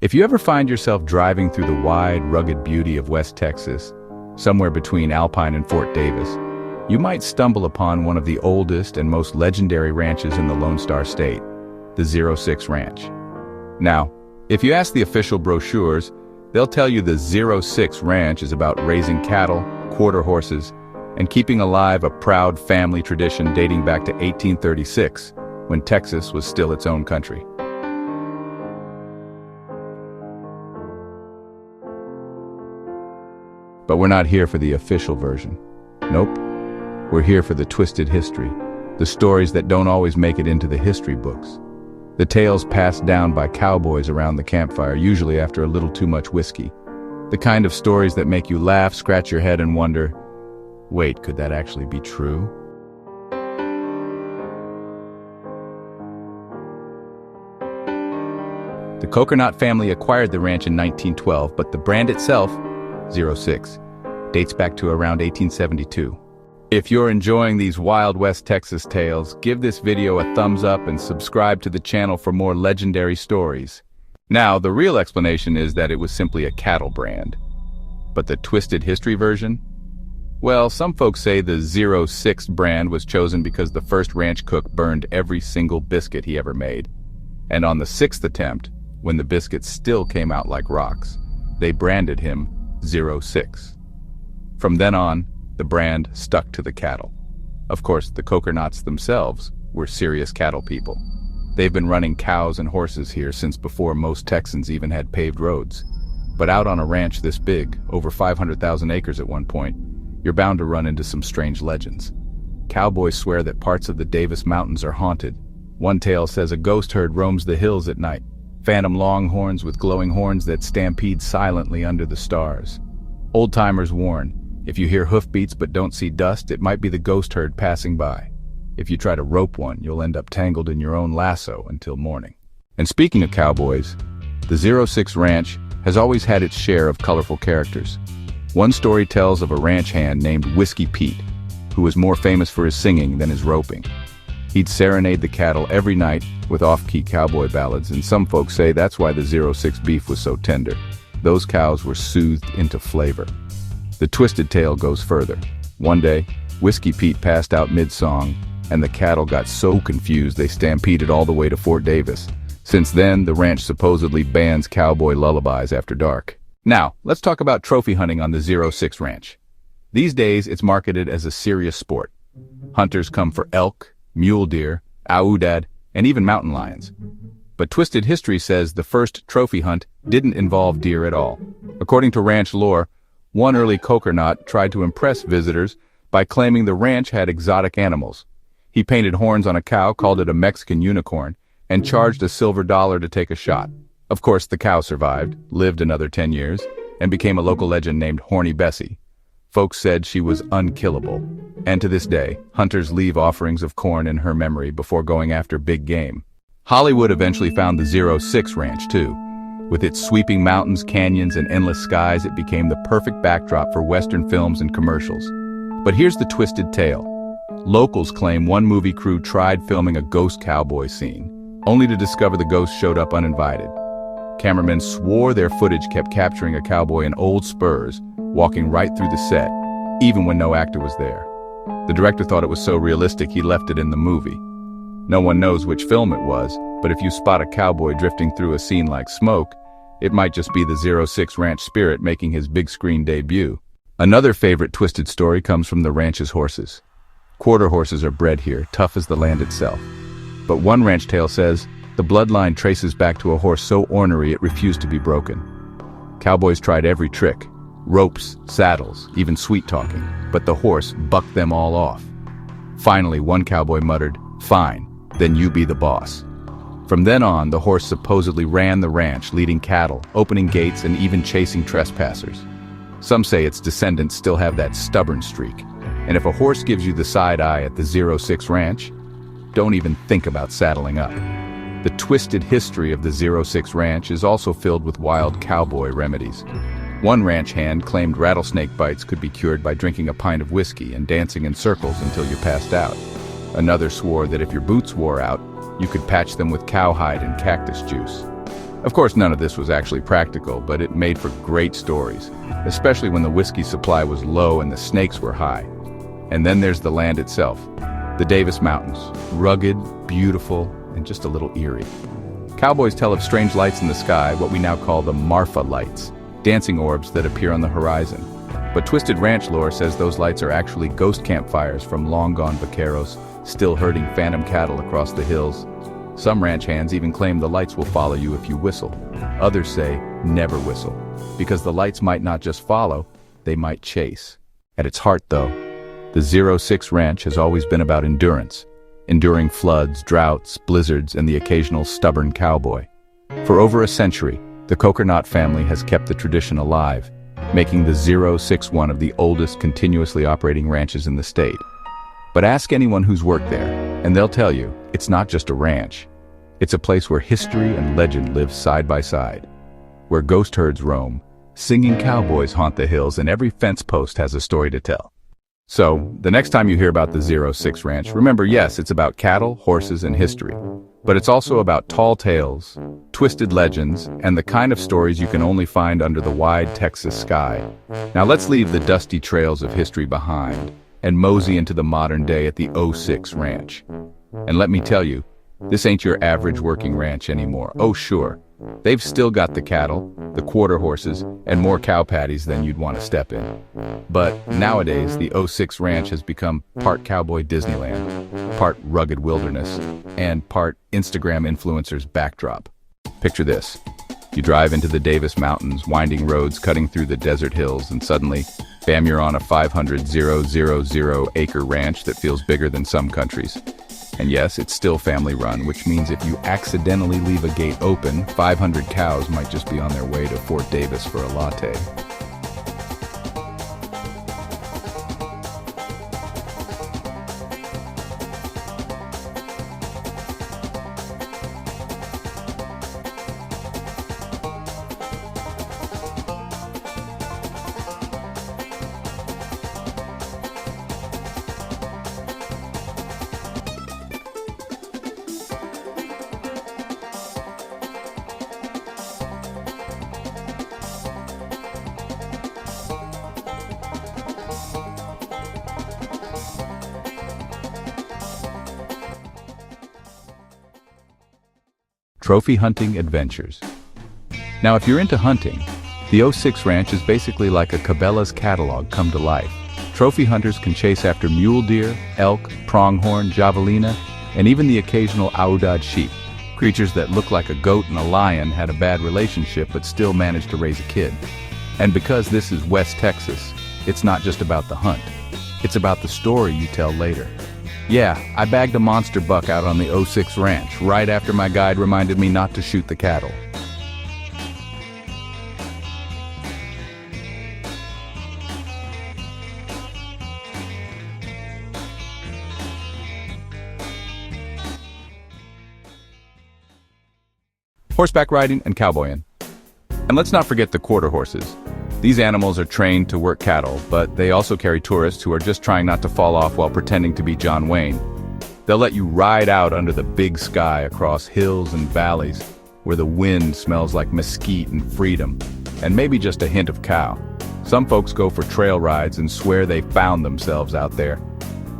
If you ever find yourself driving through the wide, rugged beauty of West Texas, somewhere between Alpine and Fort Davis, you might stumble upon one of the oldest and most legendary ranches in the Lone Star State, the 06 Ranch. Now, if you ask the official brochures, they'll tell you the 06 Ranch is about raising cattle, quarter horses, and keeping alive a proud family tradition dating back to 1836, when Texas was still its own country. But we're not here for the official version. Nope. We're here for the twisted history, the stories that don't always make it into the history books. The tales passed down by cowboys around the campfire, usually after a little too much whiskey. The kind of stories that make you laugh, scratch your head, and wonder, wait, could that actually be true? The Kokernot family acquired the ranch in 1912, but the brand itself, 06, dates back to around 1872. If you're enjoying these Wild West Texas tales, give this video a thumbs up and subscribe to the channel for more legendary stories. Now, the real explanation is that it was simply a cattle brand. But the twisted history version? Well, some folks say the 06 brand was chosen because the first ranch cook burned every single biscuit he ever made. And on the sixth attempt, when the biscuits still came out like rocks, they branded him 06. From then on, the brand stuck to the cattle. Of course, the Kokernots themselves were serious cattle people. They've been running cows and horses here since before most Texans even had paved roads. But out on a ranch this big, over 500,000 acres at one point, you're bound to run into some strange legends. Cowboys swear that parts of the Davis Mountains are haunted. One tale says a ghost herd roams the hills at night, phantom longhorns with glowing horns that stampede silently under the stars. Old-timers warn, if you hear hoofbeats but don't see dust, it might be the ghost herd passing by. If you try to rope one, you'll end up tangled in your own lasso until morning. And speaking of cowboys, the 06 Ranch has always had its share of colorful characters. One story tells of a ranch hand named Whiskey Pete, who was more famous for his singing than his roping. He'd serenade the cattle every night with off-key cowboy ballads, and some folks say that's why the 06 beef was so tender. Those cows were soothed into flavor. The twisted tale goes further. One day, Whiskey Pete passed out mid-song, and the cattle got so confused they stampeded all the way to Fort Davis. Since then, the ranch supposedly bans cowboy lullabies after dark. Now, let's talk about trophy hunting on the 06 Ranch. These days, it's marketed as a serious sport. Hunters come for elk, mule deer, aoudad, and even mountain lions. But twisted history says the first trophy hunt didn't involve deer at all. According to ranch lore, one early Kokernot tried to impress visitors by claiming the ranch had exotic animals. He painted horns on a cow, called it a Mexican unicorn, and charged a silver dollar to take a shot. Of course, the cow survived, lived another 10 years, and became a local legend named Horny Bessie. Folks said she was unkillable. And to this day, hunters leave offerings of corn in her memory before going after big game. Hollywood eventually found the 06 Ranch too. With its sweeping mountains, canyons, and endless skies, it became the perfect backdrop for Western films and commercials. But here's the twisted tale. Locals claim one movie crew tried filming a ghost cowboy scene, only to discover the ghost showed up uninvited. Cameramen swore their footage kept capturing a cowboy in old spurs, walking right through the set, even when no actor was there. The director thought it was so realistic he left it in the movie. No one knows which film it was, but if you spot a cowboy drifting through a scene like smoke, it might just be the 06 Ranch spirit making his big screen debut. Another favorite twisted story comes from the ranch's horses. Quarter horses are bred here, tough as the land itself. But one ranch tale says the bloodline traces back to a horse so ornery it refused to be broken. Cowboys tried every trick, ropes, saddles, even sweet-talking, but the horse bucked them all off. Finally, one cowboy muttered, "Fine, then you be the boss." From then on, the horse supposedly ran the ranch, leading cattle, opening gates, and even chasing trespassers. Some say its descendants still have that stubborn streak, and if a horse gives you the side eye at the 06 Ranch, don't even think about saddling up. The twisted history of the 06 Ranch is also filled with wild cowboy remedies. One ranch hand claimed rattlesnake bites could be cured by drinking a pint of whiskey and dancing in circles until you passed out. Another swore that if your boots wore out, you could patch them with cowhide and cactus juice. Of course, none of this was actually practical, but it made for great stories, especially when the whiskey supply was low and the snakes were high. And then there's the land itself, the Davis Mountains, rugged, beautiful, and just a little eerie. Cowboys tell of strange lights in the sky, what we now call the Marfa lights, dancing orbs that appear on the horizon. But twisted ranch lore says those lights are actually ghost campfires from long-gone vaqueros, still herding phantom cattle across the hills. Some ranch hands even claim the lights will follow you if you whistle. Others say, never whistle, because the lights might not just follow, they might chase. At its heart, though, the 06 Ranch has always been about endurance, enduring floods, droughts, blizzards, and the occasional stubborn cowboy. For over a century, the Kokernot family has kept the tradition alive, making the 06 one of the oldest continuously operating ranches in the state. But ask anyone who's worked there, and they'll tell you, it's not just a ranch. It's a place where history and legend live side by side, where ghost herds roam, singing cowboys haunt the hills, and every fence post has a story to tell. So, the next time you hear about the 06 Ranch, remember, yes, it's about cattle, horses, and history. But it's also about tall tales, twisted legends, and the kind of stories you can only find under the wide Texas sky. Now let's leave the dusty trails of history behind and mosey into the modern day at the 06 Ranch. And let me tell you, this ain't your average working ranch anymore. Oh sure, they've still got the cattle, the quarter horses, and more cow patties than you'd want to step in. But nowadays, the 06 Ranch has become part cowboy Disneyland, part rugged wilderness, and part Instagram influencer's backdrop. Picture this. You drive into the Davis Mountains, winding roads cutting through the desert hills, and suddenly, bam, you're on a 500,000 acre ranch that feels bigger than some countries. And yes, it's still family run, which means if you accidentally leave a gate open, 500 cows might just be on their way to Fort Davis for a latte. Trophy hunting adventures. Now, if you're into hunting, the 06 Ranch is basically like a Cabela's catalog come to life. Trophy hunters can chase after mule deer, elk, pronghorn, javelina, and even the occasional Aoudad sheep, creatures that look like a goat and a lion had a bad relationship but still managed to raise a kid. And because this is West Texas, it's not just about the hunt. It's about the story you tell later. Yeah, I bagged a monster buck out on the 06 Ranch right after my guide reminded me not to shoot the cattle. Horseback riding and cowboying. And let's not forget the quarter horses. These animals are trained to work cattle, but they also carry tourists who are just trying not to fall off while pretending to be John Wayne. They'll let you ride out under the big sky across hills and valleys, where the wind smells like mesquite and freedom, and maybe just a hint of cow. Some folks go for trail rides and swear they found themselves out there.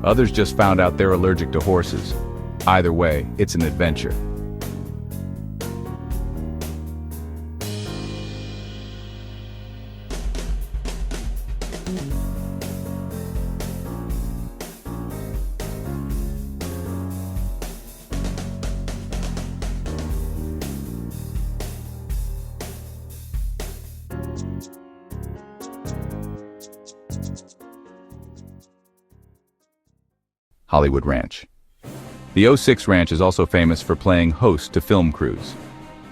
Others just found out they're allergic to horses. Either way, it's an adventure. Hollywood Ranch. The 06 Ranch is also famous for playing host to film crews.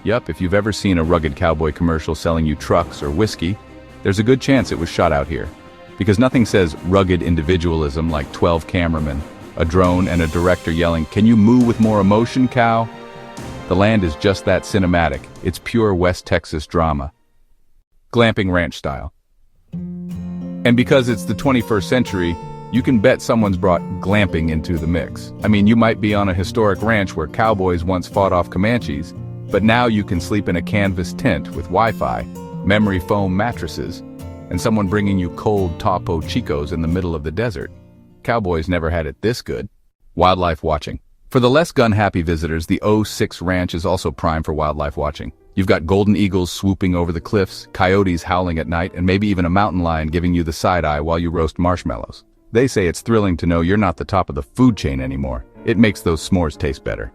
Yup, if you've ever seen a rugged cowboy commercial selling you trucks or whiskey, there's a good chance it was shot out here. Because nothing says rugged individualism like 12 cameramen, a drone, and a director yelling, "Can you moo with more emotion, cow?" The land is just that cinematic. It's pure West Texas drama. Glamping ranch style. And because it's the 21st century, you can bet someone's brought glamping into the mix. I mean, you might be on a historic ranch where cowboys once fought off Comanches, But now you can sleep in a canvas tent with Wi-Fi, memory foam mattresses, and someone bringing you cold Topo Chicos in the middle of the desert. Cowboys never had it this good. Wildlife watching. For the less gun-happy visitors, the O6 Ranch is also prime for wildlife watching. You've got golden eagles swooping over the cliffs, coyotes howling at night, and maybe even a mountain lion giving you the side-eye while you roast marshmallows. They say it's thrilling to know you're not the top of the food chain anymore. It makes those s'mores taste better.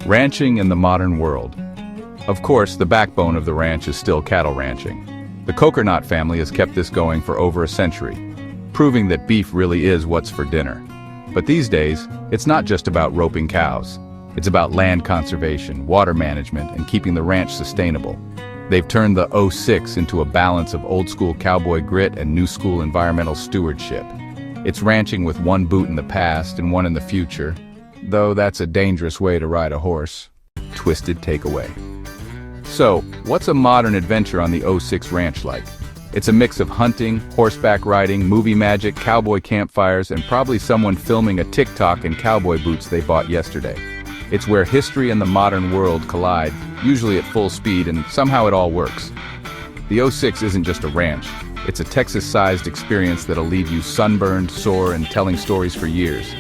Ranching in the modern world. Of course, the backbone of the ranch is still cattle ranching. The Kokernot family has kept this going for over a century, proving that beef really is what's for dinner. But these days, it's not just about roping cows. It's about land conservation, water management, and keeping the ranch sustainable. They've turned the O6 into a balance of old-school cowboy grit and new-school environmental stewardship. It's ranching with one boot in the past and one in the future, though that's a dangerous way to ride a horse. Twisted takeaway. So, what's a modern adventure on the O6 Ranch like? It's a mix of hunting, horseback riding, movie magic, cowboy campfires, and probably someone filming a TikTok in cowboy boots they bought yesterday. It's where history and the modern world collide, usually at full speed, and somehow it all works. The O6 isn't just a ranch. It's a Texas-sized experience that'll leave you sunburned, sore, and telling stories for years.